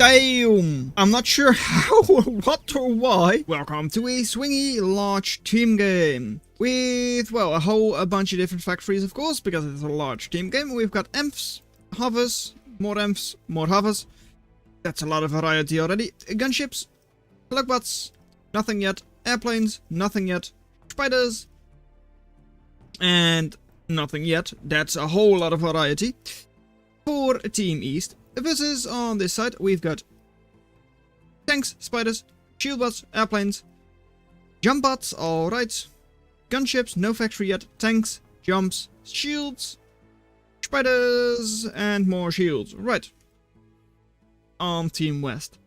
Damn! I'm not sure how, what or why. Welcome to a swingy large team game. With, well, a bunch of different factories, of course, because it's a large team game. We've got imps, hovers, more hovers. That's a lot of variety already. Gunships, slugbots, nothing yet. Airplanes, nothing yet. Spiders, and nothing yet. That's a whole lot of variety. For Team East. Versus on this side, we've got tanks, spiders, shield bots, airplanes, jump bots, alright. Gunships, no factory yet. Tanks, jumps, shields, spiders, and more shields. Right. On Team West.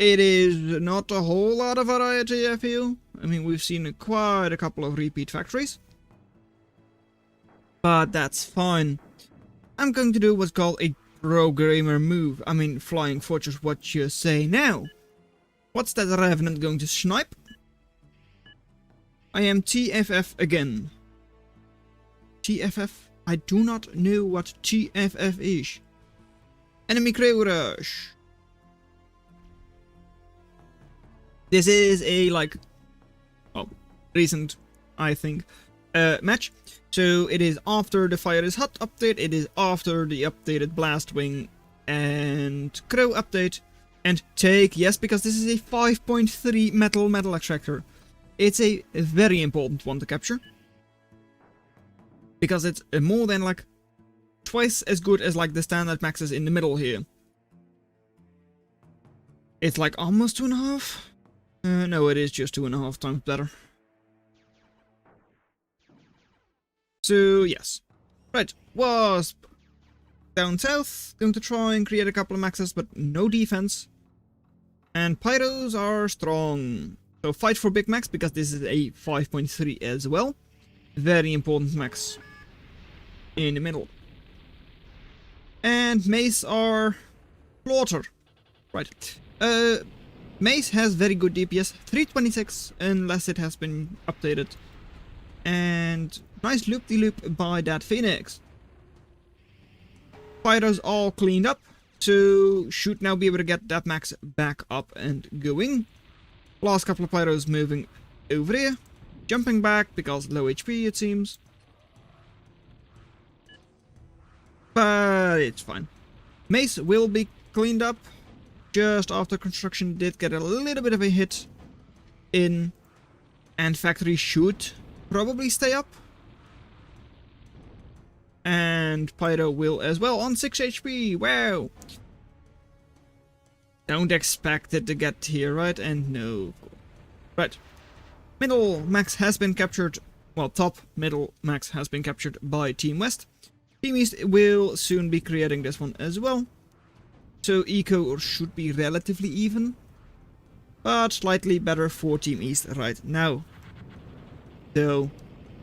It is not a whole lot of variety, I feel. I mean, we've seen quite a couple of repeat factories. But that's fine. I'm going to do what's called a programmer move. I mean, flying fortress, what you say now? What's that revenant going to snipe? I am TFF again. TFF? I do not know what TFF is. Enemy Krow rush. This is a, like, oh, recent, I think, match. So it is after the Fire is Hot update, it is after the updated Blastwing and Krow update. And take, yes, because this is a 5.3 metal extractor. It's a very important one to capture. Because it's more than like twice as good as like the standard maxes in the middle here. It's like almost 2.5. No, it is just 2.5 times better. So, yes. Right, Wasp. Down south, going to try and create a couple of maxes, but no defense. And Pyros are strong. So fight for big max, because this is a 5.3 as well. Very important max. In the middle. And Mace are slaughter. Right. Mace has very good DPS, 326, unless it has been updated. And nice loop-de-loop by that Phoenix. Pyros all cleaned up, so should now be able to get that max back up and going. Last couple of Pyros moving over here. Jumping back because low HP it seems. But it's fine. Mace will be cleaned up. Just after construction did get a little bit of a hit in. And factory should probably stay up. And Pyro will as well on 6 HP. Wow. Don't expect it to get here, right? And no. Right. Middle max has been captured. Well, top middle max has been captured by Team West. Team East will soon be creating this one as well. So eco should be relatively even. But slightly better for Team East right now. So,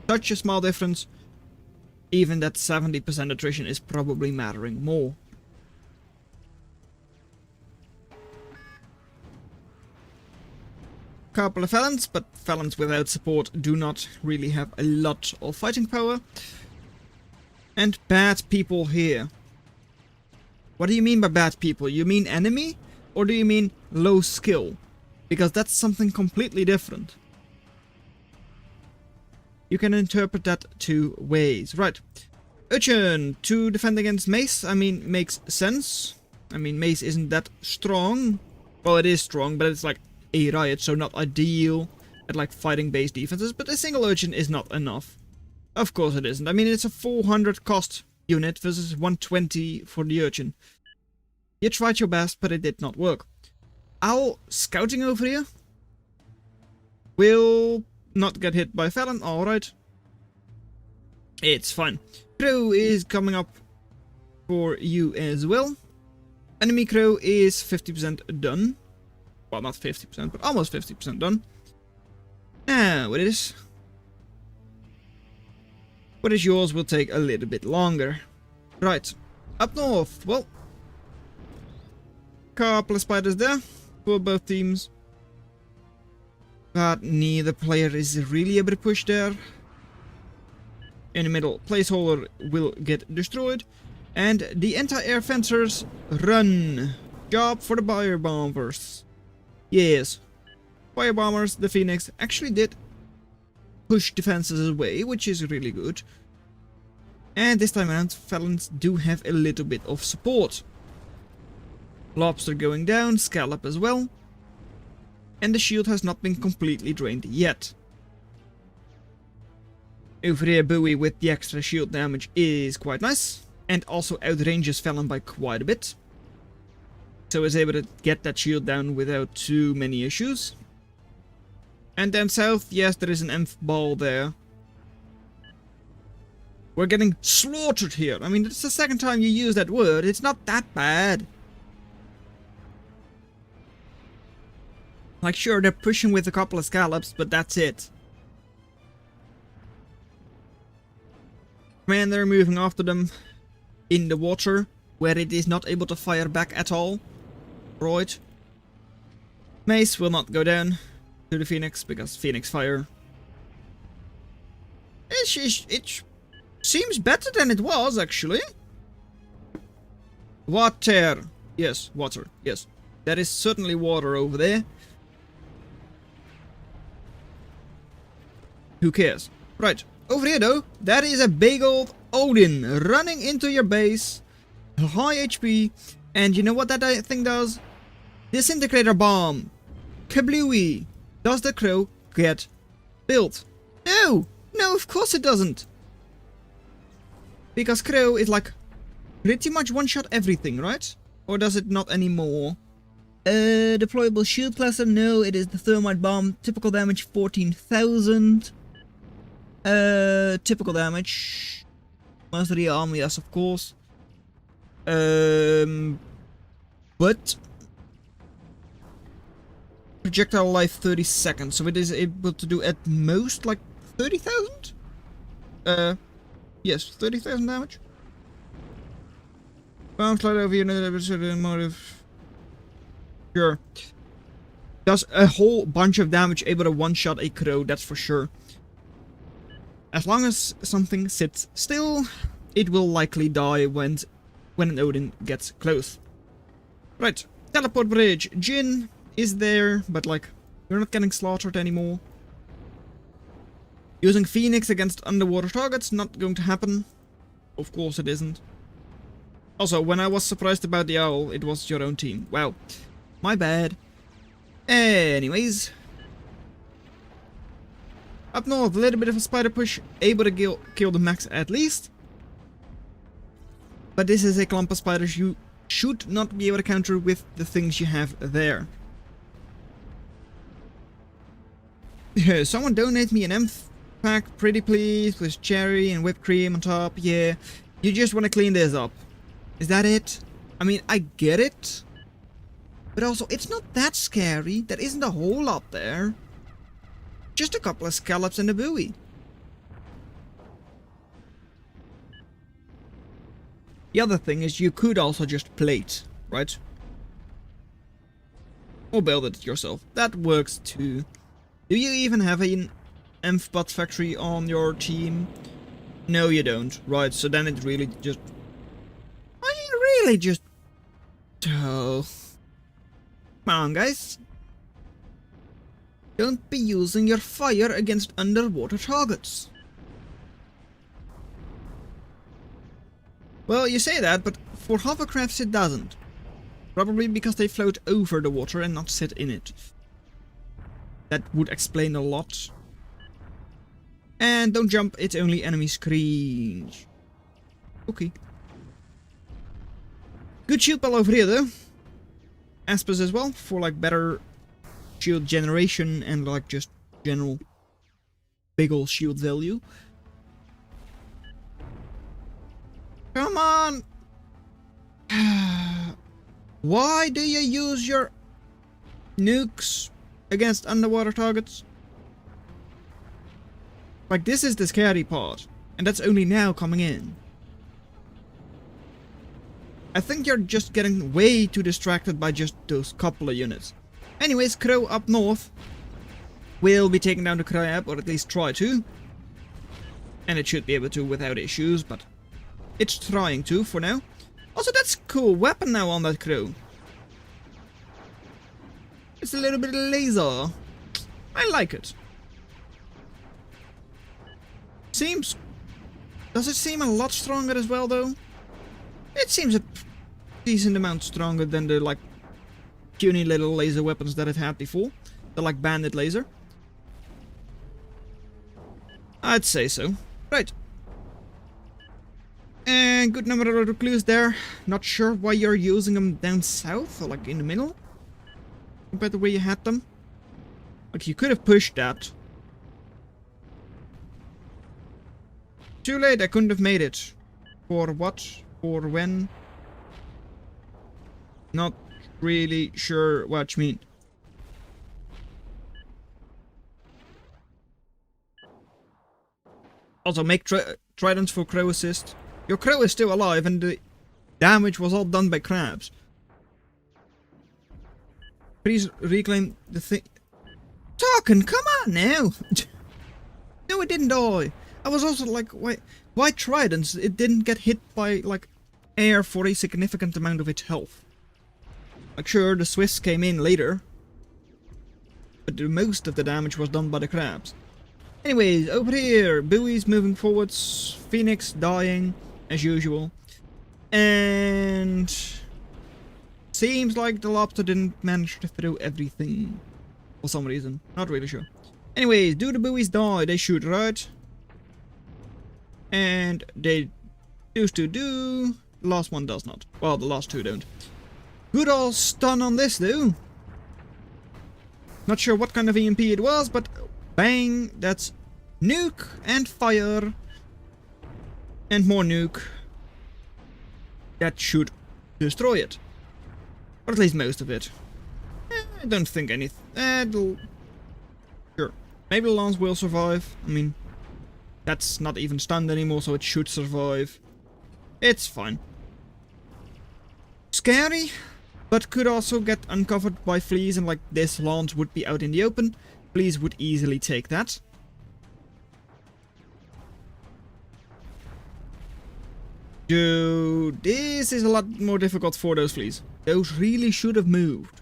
such a small difference. Even that 70% attrition is probably mattering more. Couple of Felons, but Felons without support do not really have a lot of fighting power. And bad people here. What do you mean by bad people? You mean enemy? Or do you mean low skill? Because that's something completely different. You can interpret that two ways. Right. Urchin to defend against Mace. I mean, makes sense. I mean, Mace isn't that strong. Well, it is strong, but it's like a riot, so not ideal at like fighting based defenses. But a single Urchin is not enough. Of course it isn't. I mean, it's a 400 cost unit versus 120 for the Urchin. You tried your best, but it did not work. Owl scouting over here will not get hit by Felon, alright. It's fine. Krow is coming up for you as well. Enemy Krow is 50% done. Well, not 50%, but almost 50% done. Now, what is yours will take a little bit longer. Right. Up north, well. Couple of spiders there for both teams. But neither player is really able to push there. In the middle, placeholder will get destroyed. And the anti-air fencers run. job for the fire bombers. Yes, fire bombers, the Phoenix, actually did push defenses away, which is really good. And this time around, Felons do have a little bit of support. Lobster going down, Scallop as well. And the shield has not been completely drained yet. Over here, Bowie with the extra shield damage is quite nice. And also outranges Felon by quite a bit. So is able to get that shield down without too many issues. And then south, yes, there is an Enf ball there. We're getting slaughtered here. I mean, it's the second time you use that word. It's not that bad. Like, sure, they're pushing with a couple of scallops, but that's it. Commander moving after them in the water, where it is not able to fire back at all. Right. Mace will not go down to the Phoenix, because Phoenix fire. It seems better than it was, actually. Water. Yes, water. Yes. There is certainly water over there. Who cares? Right. Over here, though, that is a big old Odin running into your base. High HP. And you know what that thing does? Disintegrator bomb. Kablooey. Does the Krow get built? No! No, of course it doesn't. Because Krow is like pretty much one-shot everything, right? Or does it not anymore? Deployable shield cluster? No, it is the thermite bomb. Typical damage 14,000. Typical damage. Most of the arm, yes, of course. But projectile life 30 seconds, so it is able to do at most like 30,000? Yes, 30,000 damage. Bomb slide over here, motive. Sure. Does a whole bunch of damage, able to one-shot a Krow, that's for sure. As long as something sits still, it will likely die when an Odin gets close. Right, teleport bridge. Jin is there, but like, you're not getting slaughtered anymore. Using Phoenix against underwater targets, not going to happen. Of course it isn't. Also, when I was surprised about the owl, it was your own team. Wow, my bad. Anyways. Up north, a little bit of a spider push, able to kill the max at least. But this is a clump of spiders you should not be able to counter with the things you have there. Someone donate me an Enf pack, pretty please, with cherry and whipped cream on top. Yeah, you just want to clean this up. Is that it? I mean, I get it. But also, it's not that scary. There isn't a whole lot there. Just a couple of scallops and a buoy. The other thing is you could also just plate, right? Or build it yourself. That works too. Do you even have an Enf factory on your team? No, you don't. Right, so then it really just... I mean, really just... Oh. Come on, guys. Don't be using your fire against underwater targets. Well, you say that, but for hovercrafts it doesn't. Probably because they float over the water and not sit in it. That would explain a lot. And don't jump, it's only enemy screens. Okay. Good shield bell over here though. Aspers as well, for like better shield generation and like just general big ol' shield value. Come on! Why do you use your nukes against underwater targets? Like, this is the scary part, and that's only now coming in. I think you're just getting way too distracted by just those couple of units. Anyways, Krow up north will be taking down the crab, or at least try to. And it should be able to without issues, but it's trying to for now. Also, that's a cool weapon now on that Krow. It's a little bit laser. I like it. Seems... Does it seem a lot stronger as well, though? It seems a decent amount stronger than the, like, puny little laser weapons that it had before. The, like, bandit laser. I'd say so. Right. And good number of recluse there. Not sure why you're using them down south, or, like, in the middle. Compared to where you had them. Like, you could have pushed that. Too late, I couldn't have made it. For what? For when? Not really sure what you mean. Also, make tridents for Krow assist. Your Krow is still alive and the damage was all done by crabs. Please reclaim the thing. Talking, come on now! No, it didn't die. I was also like, why tridents? It didn't get hit by, like, air for a significant amount of its health. Like, sure, the Swifts came in later. But the most of the damage was done by the crabs. Anyways, over here, buoys moving forwards, Phoenix dying, as usual. And... seems like the lobster didn't manage to throw everything. For some reason. Not really sure. Anyways, do the buoys die? They shoot, right? And they used to do. The last one does not. Well, the last two don't. Good old stun on this, though. Not sure what kind of EMP it was, but bang, that's nuke and fire. And more nuke. That should destroy it. Or at least most of it. I don't think anything. Sure. Maybe the lance will survive. I mean, that's not even stunned anymore, so it should survive. It's fine. Scary, but could also get uncovered by fleas, and like this lance would be out in the open. Fleas would easily take that. Dude, this is a lot more difficult for those fleas. Those really should have moved.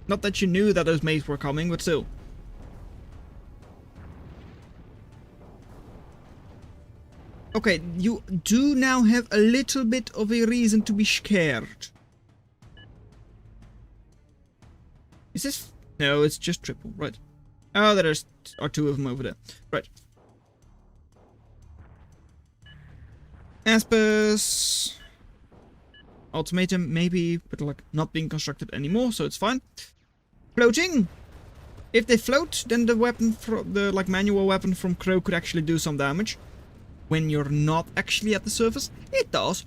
Not that you knew that those mates were coming, but still. Okay, you do now have a little bit of a reason to be scared. Is this... No, it's just triple, right. Oh, there are two of them over there. Right. Aspers... Ultimatum, maybe, but like not being constructed anymore, so it's fine. Floating! If they float, then the weapon, the like manual weapon from Krow could actually do some damage. When you're not actually at the surface, it does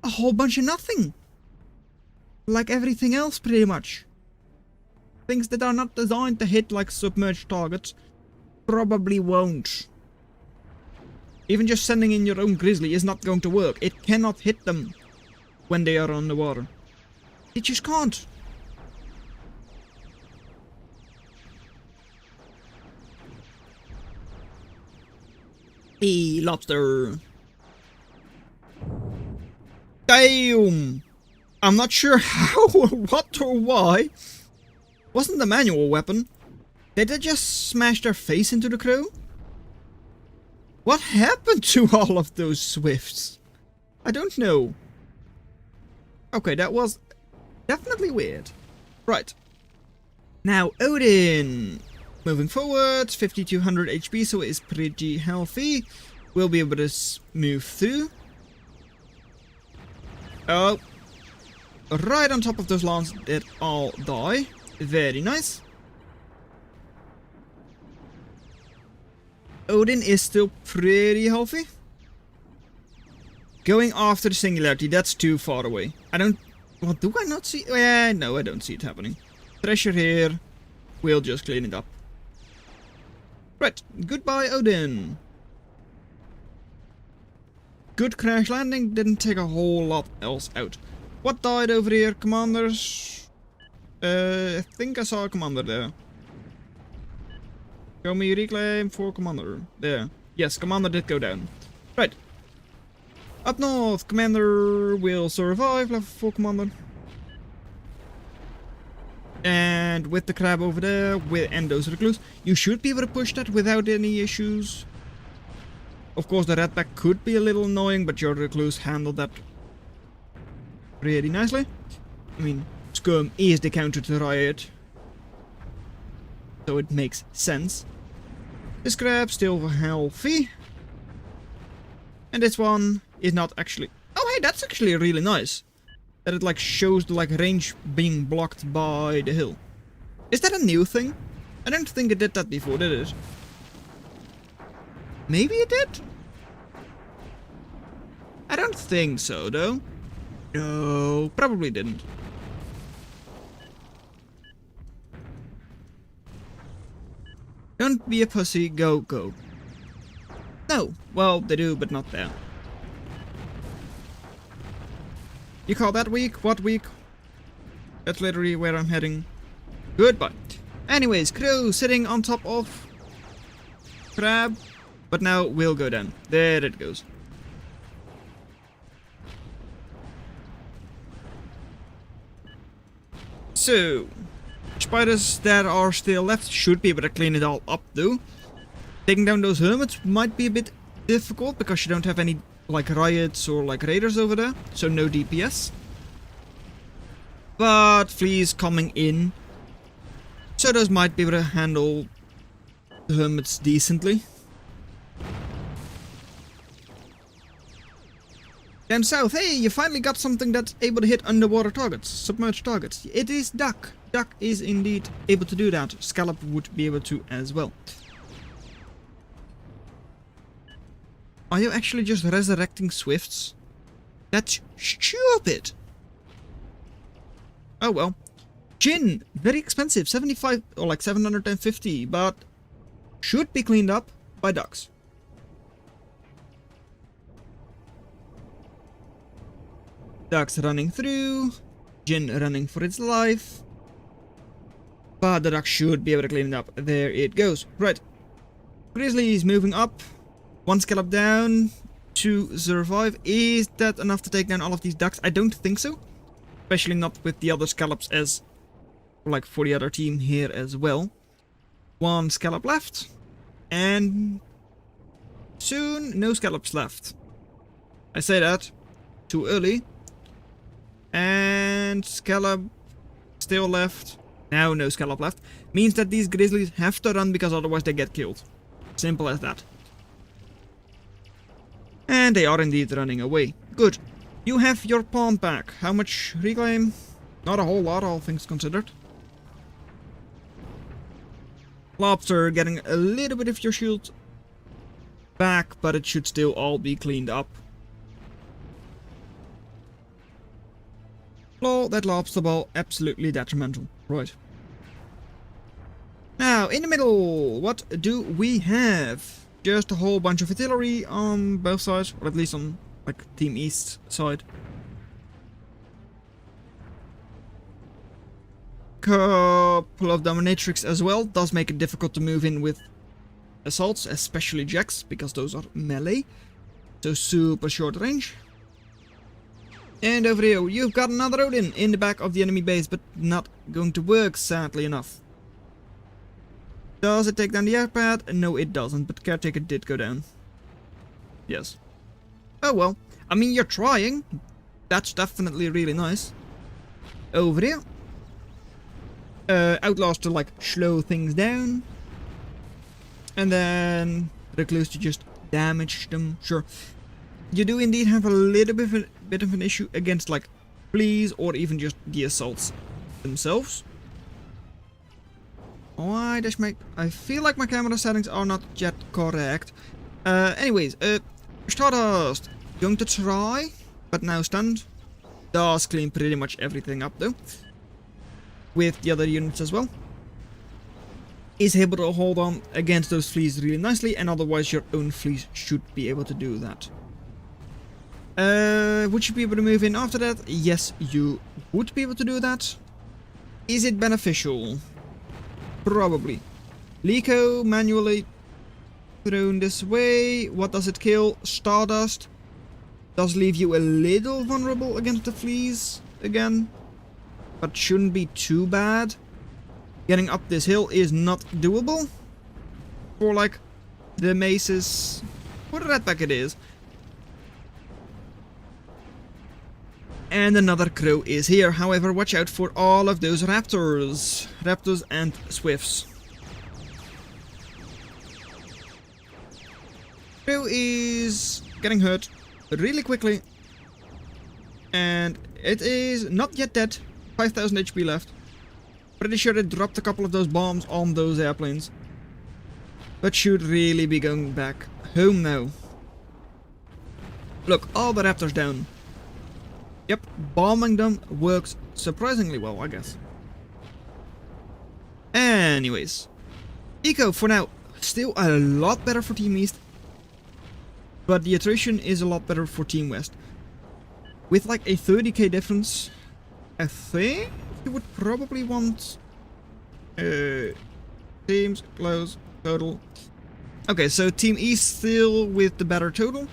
a whole bunch of nothing. Like everything else, pretty much. Things that are not designed to hit like submerged targets probably won't. Even just sending in your own grizzly is not going to work. It cannot hit them when they are on the water. It just can't. Hey, lobster. Damn! I'm not sure how or what or why. Wasn't the manual weapon? Did they just smash their face into the Krow? What happened to all of those Swifts? I don't know. Okay, that was definitely weird. Right. Now, Odin. Moving forward, 5200 HP, so it is pretty healthy. We'll be able to move through. Oh. Right on top of those lance that all die. Very nice. Odin is still pretty healthy. Going after the singularity, that's too far away. I don't... Well, do I not see... no, I don't see it happening. Treasure here. We'll just clean it up. Right, goodbye Odin. Good crash landing, didn't take a whole lot else out. What died over here, commanders? I think I saw a commander there. Show me reclaim for commander. There. Yes, commander did go down. Right. Up north, commander will survive, level 4 commander. And with the crab over there, and those recluse, you should be able to push that without any issues. Of course, the redback could be a little annoying, but your recluse handled that pretty nicely. I mean, Skirm is the counter to Riot, so it makes sense. This crab still healthy. And this one is not actually... Oh hey, that's actually really nice. That it like shows the like range being blocked by the hill. Is that a new thing? I don't think it did that before, did it? Maybe it did? I don't think so though. No, probably didn't. Don't be a pussy, go, go. No, well, they do, but not there. You call that weak? What weak? That's literally where I'm heading. Goodbye. Anyways, Krow sitting on top of crab, but now will go down. There it goes. So, spiders that are still left should be able to clean it all up though. Taking down those hermits might be a bit difficult because you don't have any like riots or like raiders over there, so no DPS. But fleas coming in, so those might be able to handle the hermits decently. Down south, hey, you finally got something that's able to hit underwater targets, submerged targets. It is duck. Duck is indeed able to do that. Scallop would be able to as well. Are you actually just resurrecting swifts? That's stupid. Oh well. Gin, very expensive, 75 or like 750, but should be cleaned up by ducks. Ducks running through, Gin running for its life. But the duck should be able to clean it up. There it goes. Right. Grizzly is moving up. One scallop down, 2 survive. Is that enough to take down all of these ducks? I don't think so. Especially not with the other scallops as like for the other team here as well. 1 scallop left. And soon no scallops left. I say that too early. And scallop still left. Now no scallop left. Means that these grizzlies have to run because otherwise they get killed. Simple as that. And they are indeed running away. Good. You have your palm back. How much reclaim? Not a whole lot, all things considered. Lobster getting a little bit of your shield back, but it should still all be cleaned up. Claw, that lobster ball, absolutely detrimental. Right. Now, in the middle, what do we have? Just a whole bunch of artillery on both sides, or at least on like Team East side. Couple of dominatrix as well. Does make it difficult to move in with assaults, especially jacks, because those are melee. So super short range. And over here, you've got another Odin in the back of the enemy base, but not going to work, sadly enough. Does it take down the airpad? No, it doesn't, but Caretaker did go down. Yes. Oh well. I mean, you're trying. That's definitely really nice. Over here. Outlaws to, like, slow things down. And then Recluse to just damage them. Sure. You do indeed have a little bit of an issue against, like, fleas or even just the assaults themselves. Why does I feel like my camera settings are not yet correct. Anyways, Stardust. Going to try, but now stunned. Does clean pretty much everything up though. With the other units as well. Is able to hold on against those fleas really nicely, and otherwise your own fleas should be able to do that. Would you be able to move in after that? Yes, you would be able to do that. Is it beneficial? Probably. Lico manually thrown this way. What does it kill? Stardust. Does leave you a little vulnerable against the fleas again. But shouldn't be too bad. Getting up this hill is not doable. For like the maces. For the redback it is. And another Krow is here. However, watch out for all of those raptors. Raptors and swifts. Krow is getting hurt really quickly. And it is not yet dead. 5000 HP left. Pretty sure it dropped a couple of those bombs on those airplanes. But should really be going back home now. Look, all the raptors down. Yep, bombing them works surprisingly well, I guess. Anyways. Eco, for now, still a lot better for Team East. But the attrition is a lot better for Team West. With like a 30k difference, I think you would probably want teams close total. Okay, so Team East still with the better total.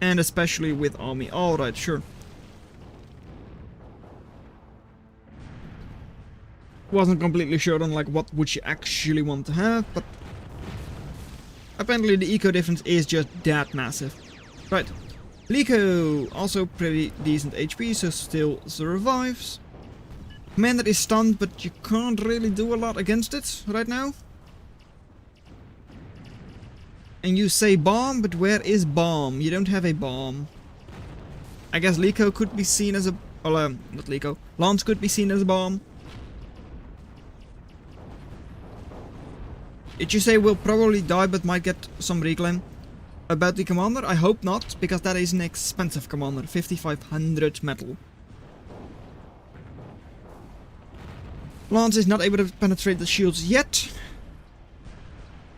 And especially with army. Alright, sure. Wasn't completely sure on like what would you actually want to have, but apparently the eco difference is just that massive. Right. Liko, also pretty decent HP, so still survives. Commander is stunned, but you can't really do a lot against it right now. And you say bomb, but where is bomb? You don't have a bomb. I guess Liko could be seen as a... Well, not Liko. Lance could be seen as a bomb. Did you say we'll probably die, but might get some reclaim? About the commander? I hope not, because that is an expensive commander. 5500 metal. Lance is not able to penetrate the shields yet.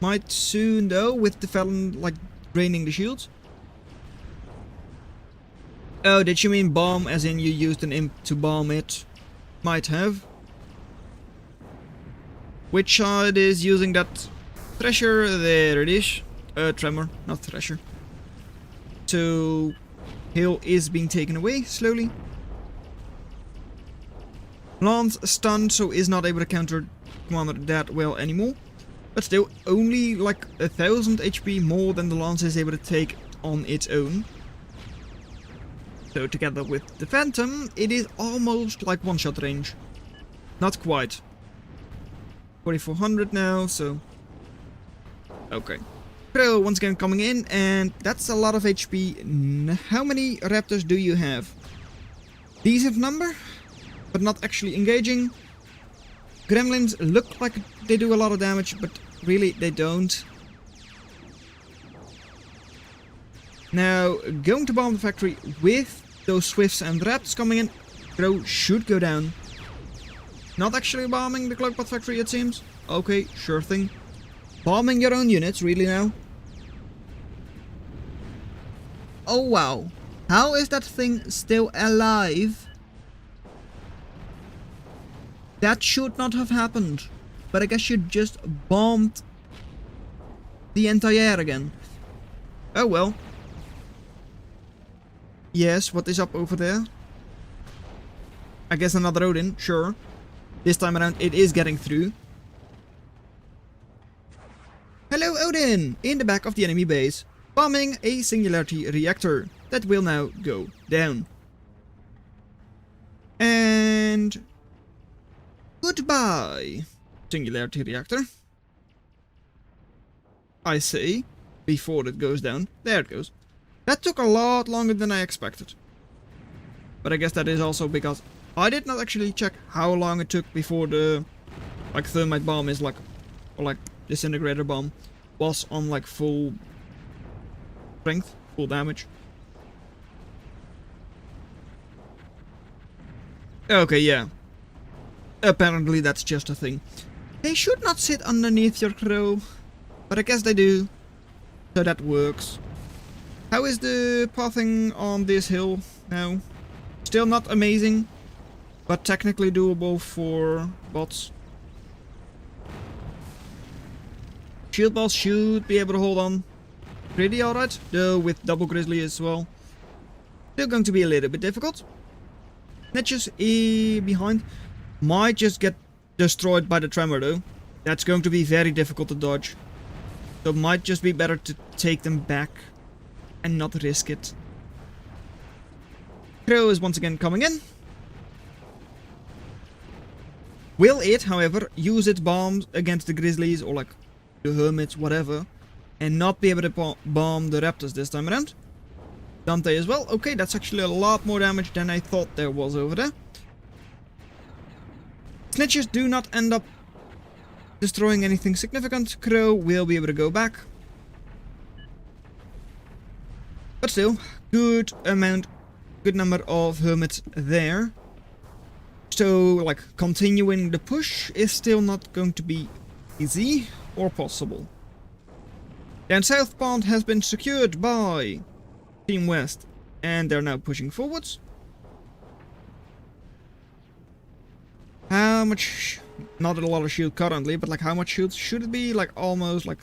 Might soon though, with the Felon like draining the shields. Oh, did you mean bomb as in you used an imp to bomb it? Might have. Which side is using that Thresher? There it is. Tremor, not Thresher. So, hill is being taken away slowly. Lance stunned, so is not able to counter Commander that well anymore. But still, only like 1000 HP more than the Lance is able to take on its own. So together with the Phantom, it is almost like one-shot range. Not quite. 4400 now, so... Okay. Krow once again coming in, and that's a lot of HP. How many raptors do you have? Decent number, but not actually engaging. Gremlins look like they do a lot of damage, but really they don't. Now, going to bomb the factory with those swifts and raptors coming in, Krow should go down. Not actually bombing the Cloakpot factory, it seems. Okay, sure thing. Bombing your own units, really now? Oh wow. How is that thing still alive? That should not have happened. But I guess you just bombed the entire again. Oh well. Yes, what is up over there? I guess another Odin, sure. This time around it is getting through. Hello Odin! In the back of the enemy base. Bombing a singularity reactor. That will now go down. And... goodbye, singularity reactor. I say, before it goes down. There it goes. That took a lot longer than I expected. But I guess that is also because I did not actually check how long it took before the like thermite bomb is like, or like disintegrator bomb was on like full strength, full damage. Okay, yeah. Apparently that's just a thing. They should not sit underneath your Krow, but I guess they do. So that works. How is the pathing on this hill now? Still not amazing, but technically doable for bots. Shield balls should be able to hold on pretty alright, though with double grizzly as well. Still going to be a little bit difficult. Netches behind. Might just get destroyed by the tremor though. That's going to be very difficult to dodge. So it might just be better to take them back and not risk it. Krow is once again coming in. Will it, however, use its bombs against the grizzlies or like the hermits, whatever, and not be able to bomb the raptors this time around? Dante as well. Okay, that's actually a lot more damage than I thought there was over there. Snitches do not end up destroying anything significant. Krow will be able to go back. But still, good number of hermits there. So, like, continuing the push is still not going to be easy or possible. Then South Pond has been secured by Team West, and they're now pushing forwards. How much? Not a lot of shield currently, but like how much shields should it be? Like almost like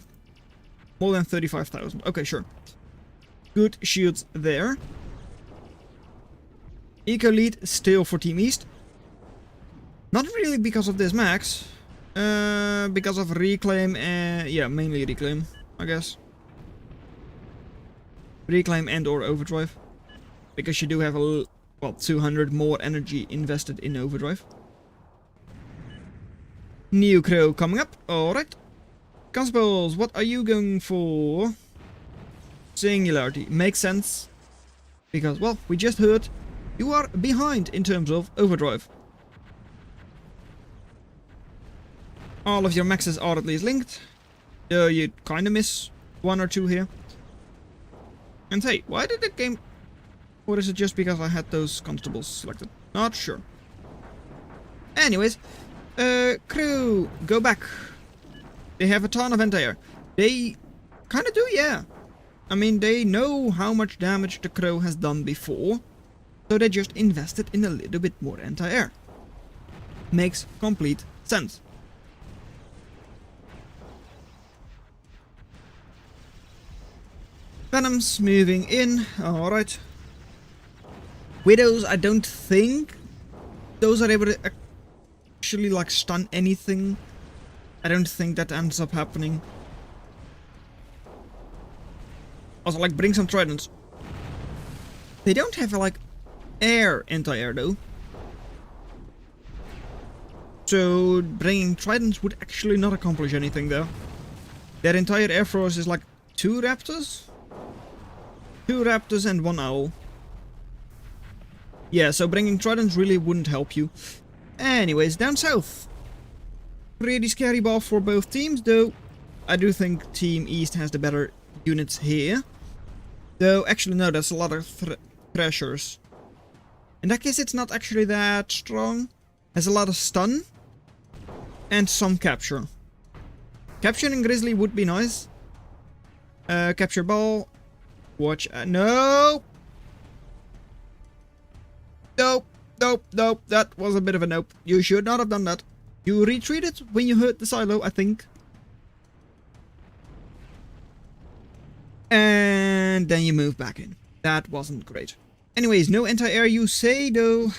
more than 35,000. Okay, sure. Good shields there. Eco lead still for Team East. Not really because of this max. Because of reclaim and yeah, mainly reclaim, I guess. Reclaim and or overdrive. Because you do have a, well, 200 more energy invested in overdrive. New Krow coming up. Alright. Constables, what are you going for? Singularity. Makes sense. Because, well, we just heard you are behind in terms of overdrive. All of your maxes are at least linked. You kind of miss one or two here. And hey, why did the game... Or is it just because I had those constables selected? Not sure. Anyways, Krow, go back. They have a ton of anti-air. They kind of do, yeah. I mean, they know how much damage the Krow has done before. So they just invested in a little bit more anti-air. Makes complete sense. Venom's moving in. Alright. Widows, I don't think those are able to actually like stun anything. I don't think that ends up happening. Also, like, bring some tridents. They don't have like air anti-air though. So bringing tridents would actually not accomplish anything there. Their entire air force is like 2 raptors? 2 raptors and 1 owl. Yeah, so bringing tridents really wouldn't help you. Anyways, down south. Pretty scary ball for both teams, though I do think Team East has the better units here. Though, actually no, that's a lot of thrashers. In that case, it's not actually that strong. Has a lot of stun. And some capture. Capturing Grizzly would be nice. Capture ball. Watch. No! Nope. Nope. Nope. That was a bit of a nope. You should not have done that. You retreated when you hurt the silo, I think. And then you move back in. That wasn't great. Anyways, no anti-air you say, though.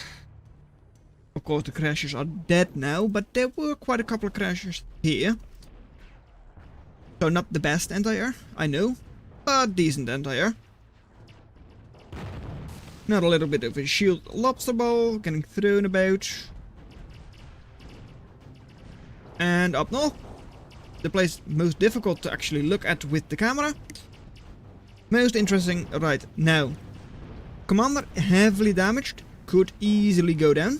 Of course, the crashers are dead now, but there were quite a couple of crashers here. So not the best anti-air, I know. But decent anti-air. Not a little bit of a shield lobster ball getting thrown about. And up north. The place most difficult to actually look at with the camera. Most interesting right now. Commander heavily damaged. Could easily go down.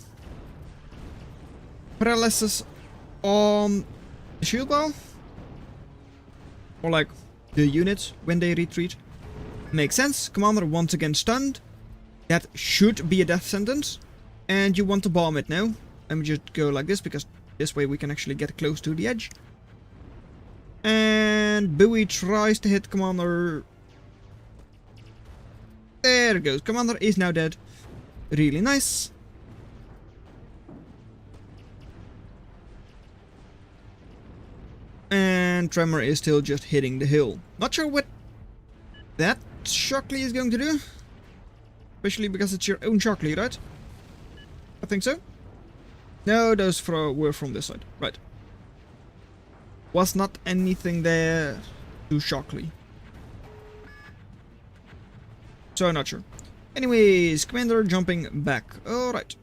Paralysis on the shield ball. Or like the units when they retreat. Makes sense. Commander once again stunned. That should be a death sentence. And you want to bomb it now. Let me just go like this because this way we can actually get close to the edge. And Bowie tries to hit Commander. There it goes. Commander is now dead. Really nice. And Tremor is still just hitting the hill. Not sure what that Shockley is going to do. Especially because it's your own Shockley, right? I think so. No, those were from this side. Right. Was not anything there too shockingly. So not sure. Anyways, Commander jumping back. Alright.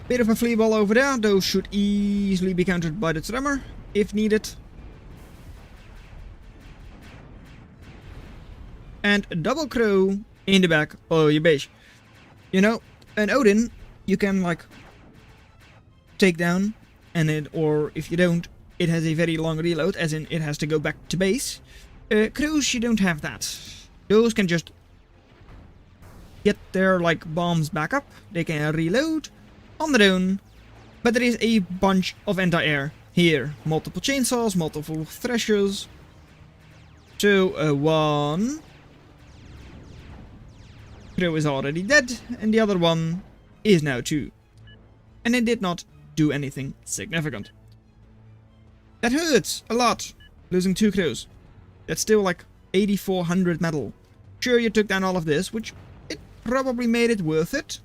Bit of a flea ball over there. Those should easily be countered by the tremor if needed. And a double Krow in the back of your base. You know, an Odin you can like take down, and it, or if you don't, it has a very long reload, as in it has to go back to base. Krows, you don't have that. Those can just get their like bombs back up. They can reload on their own, but there is a bunch of anti-air here. Multiple chainsaws, multiple threshers. So one Krow is already dead, and the other one is now 2. And it did not do anything significant. That hurts a lot, losing 2 Krows. That's still like 8,400 metal. Sure, you took down all of this, which it probably made it worth it.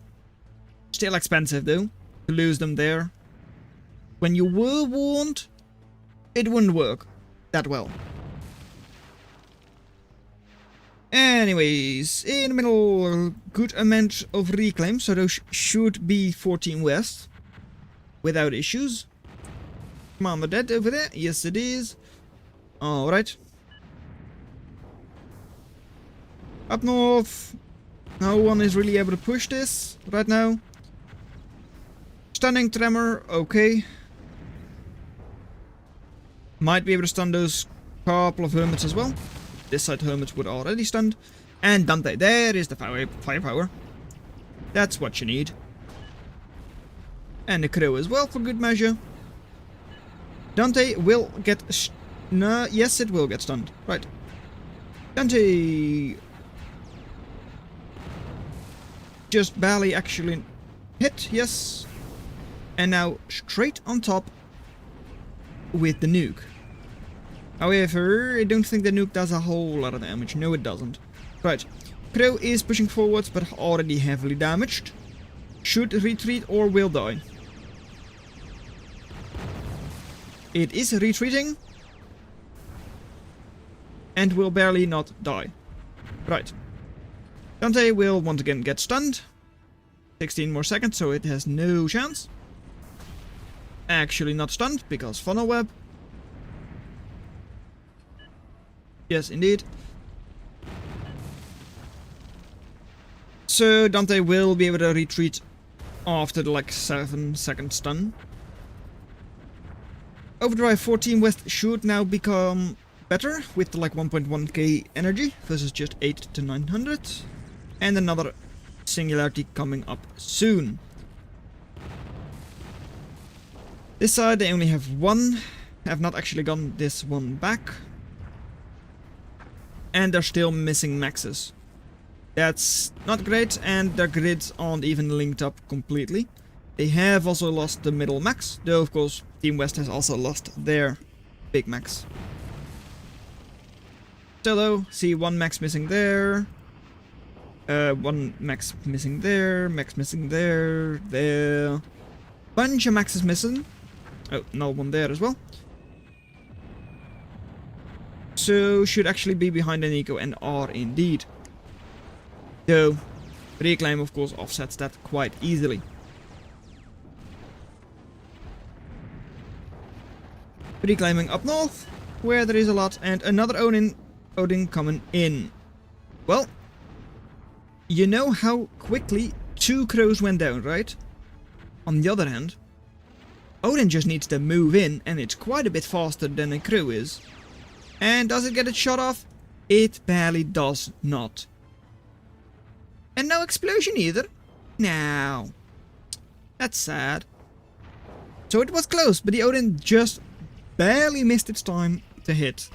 Still expensive though, to lose them there. When you were warned, it wouldn't work that well. Anyways, in the middle, good amount of reclaim, so those should be 14 west. Without issues. Commander dead over there? Yes it is. Alright. Up north, no one is really able to push this right now. Stunning tremor, okay. Might be able to stun those couple of hermits as well. This side hermits would already stunned. And Dante, there is the firepower. That's what you need. And the Krow as well for good measure. Dante will get... No, yes it will get stunned. Right. Dante... just barely actually hit, yes. And now straight on top with the nuke. However, I don't think the nuke does a whole lot of damage. No, it doesn't. Right. Krow is pushing forwards, but already heavily damaged. Should retreat or will die. It is retreating. And will barely not die. Right. Dante will once again get stunned. 16 more seconds, so it has no chance. Actually not stunned, because funnel web. Yes, indeed. So Dante will be able to retreat after the like 7-second stun. Overdrive 14 west should now become better with the like 1.1k energy versus just 8 to 900. And another singularity coming up soon. This side they only have one. Have not actually gotten this one back. And they're still missing maxes. That's not great, and their grids aren't even linked up completely. They have also lost the middle max, though of course Team West has also lost their big max. Still though, see one max missing there. One max missing there, max missing there, there. Bunch of maxes missing. Oh, no one there as well. So should actually be behind an eco and are indeed. Though reclaim of course offsets that quite easily. Reclaiming up north, where there is a lot, and another Odin coming in. Well, you know how quickly 2 Krows went down, right? On the other hand, Odin just needs to move in, and it's quite a bit faster than a Krow is. And does it get its shot off? It barely does not. And no explosion either. No. That's sad. So it was close, but the Odin just barely missed its time to hit.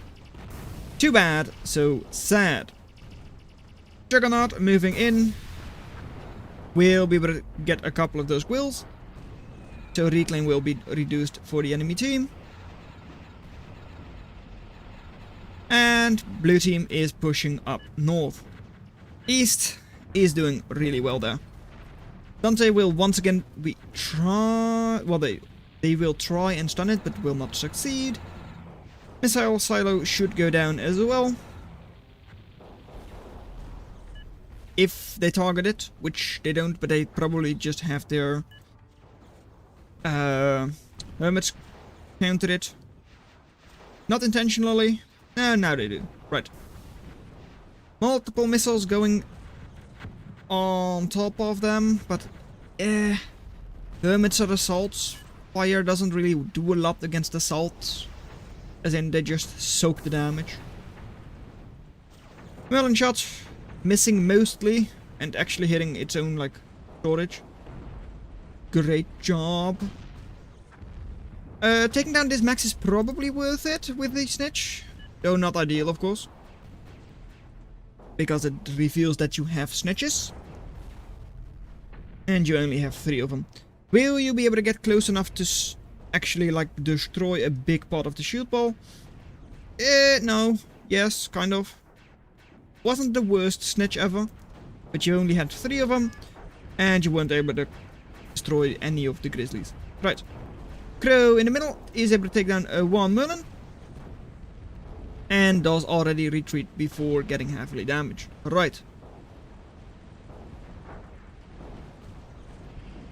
Too bad, so sad. Juggernaut moving in. We'll be able to get a couple of those quills. So reclaim will be reduced for the enemy team. And blue team is pushing up north. East is doing really well there. Dante will once again they will try and stun it, but will not succeed. Missile silo should go down as well. If they target it, which they don't, but they probably just have their hermits counter it. Not intentionally. Now they do. Right. Multiple missiles going on top of them, but hermits are assaults. Fire doesn't really do a lot against assault. As in, they just soak the damage. Merlin shot. Missing mostly, and actually hitting its own, like, storage. Great job. Taking down this max is probably worth it with the snitch. Though not ideal, of course. Because it reveals that you have snitches. And you only have 3 of them. Will you be able to get close enough to actually, like, destroy a big part of the shield ball? No. Yes, kind of. Wasn't the worst snitch ever, but you only had 3 of them, and you weren't able to destroy any of the grizzlies. Right. Krow in the middle is able to take down one Merlin, and does already retreat before getting heavily damaged. Right.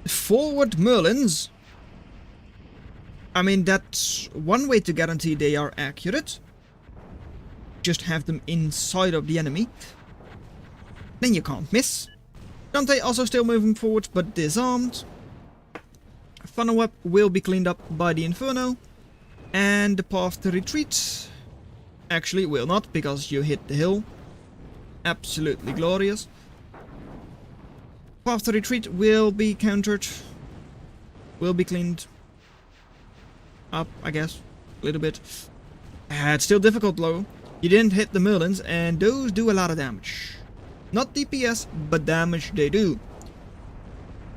Forward Merlins. I mean, that's one way to guarantee they are accurate. Just have them inside of the enemy. Then you can't miss. Dante also still moving forward, but disarmed. Funnel web will be cleaned up by the Inferno. And the path to retreat actually will not, because you hit the hill. Absolutely glorious. Path to retreat will be countered. Will be cleaned up, I guess. A little bit. It's still difficult though. You didn't hit the Merlins, and those do a lot of damage. Not DPS, but damage they do.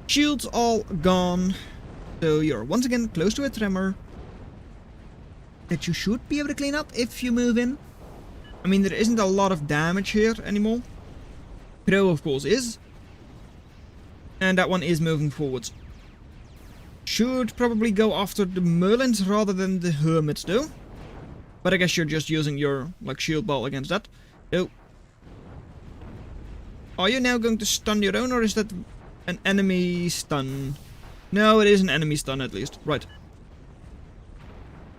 Shields all gone. So you're once again close to a tremor that you should be able to clean up if you move in. I mean, there isn't a lot of damage here anymore. Krow, of course, is. And that one is moving forwards. Should probably go after the Merlins rather than the Hermits, though. But I guess you're just using your, like, shield ball against that. Oh. Are you now going to stun your own, or is that an enemy stun? No, it is an enemy stun at least. Right.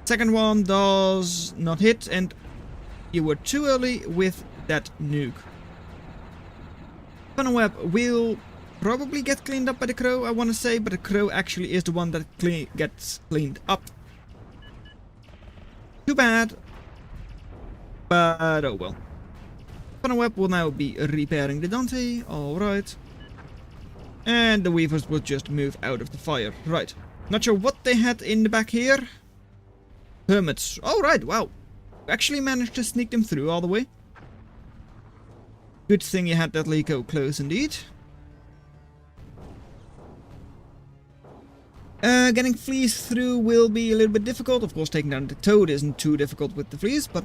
Second one does not hit, and you were too early with that nuke. Funnel web will probably get cleaned up by the Krow, I want to say, but the Krow actually is the one that gets cleaned up. Too bad, but oh well. Funnel web will now be repairing the Dante, alright. And the Weavers will just move out of the fire, right. Not sure what they had in the back here. Hermits, alright, wow. Actually managed to sneak them through all the way. Good thing you had that Leco close indeed. Getting fleas through will be a little bit difficult. Of course, taking down the toad isn't too difficult with the fleas, but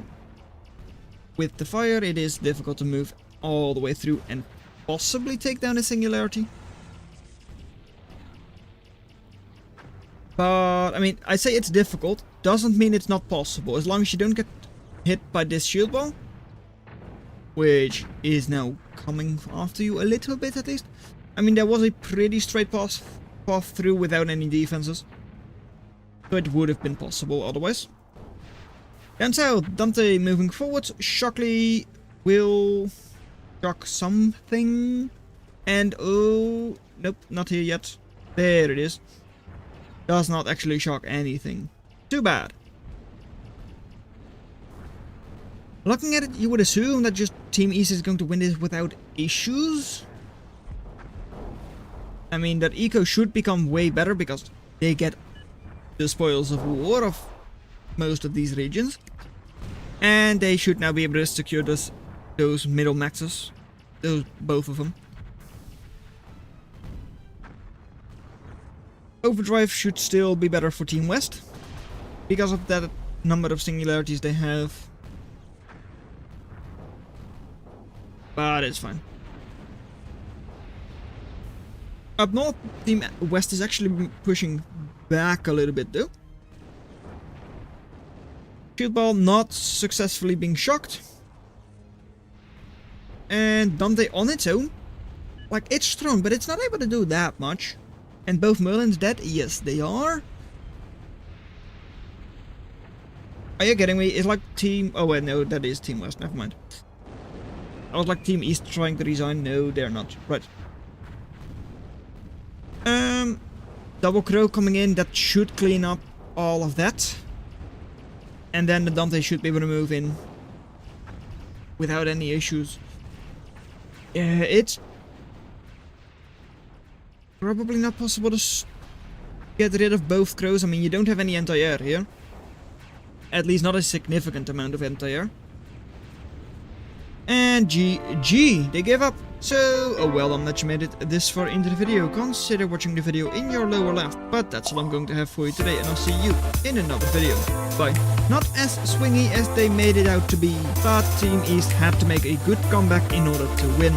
with the fire it is difficult to move all the way through and possibly take down a singularity. But, I mean, I say it's difficult, doesn't mean it's not possible, as long as you don't get hit by this shield ball, which is now coming after you a little bit at least. I mean, there was a pretty straight path through without any defenses, so it would have been possible otherwise. Down south, Dante moving forward. Shockley will shock something, and oh, nope, not here yet. There it is. Does not actually shock anything. Too bad. Looking at it, you would assume that just Team East is going to win this without issues. I mean, that eco should become way better because they get the spoils of war of most of these regions. And they should now be able to secure those middle maxes. Both of them. Overdrive should still be better for Team West because of that number of singularities they have. But it's fine. Up north, Team West is actually pushing back a little bit though. Shield Ball not successfully being shocked. And Dante on its own. Like, it's strong, but it's not able to do that much. And both Merlins dead? Yes, they are. Are you kidding me? It's like Team... Oh wait, no, that is Team West, never mind. I was like Team East trying to resign. No, they're not. Right. Double Krow coming in, that should clean up all of that. And then the Dante should be able to move in without any issues. It's probably not possible to get rid of both Krows. I mean, you don't have any anti-air here. At least not a significant amount of anti-air. And GG, they give up. So, oh well done that you made it this far into the video. Consider watching the video in your lower left. But that's all I'm going to have for you today, and I'll see you in another video. Bye. Not as swingy as they made it out to be, but Team East had to make a good comeback in order to win.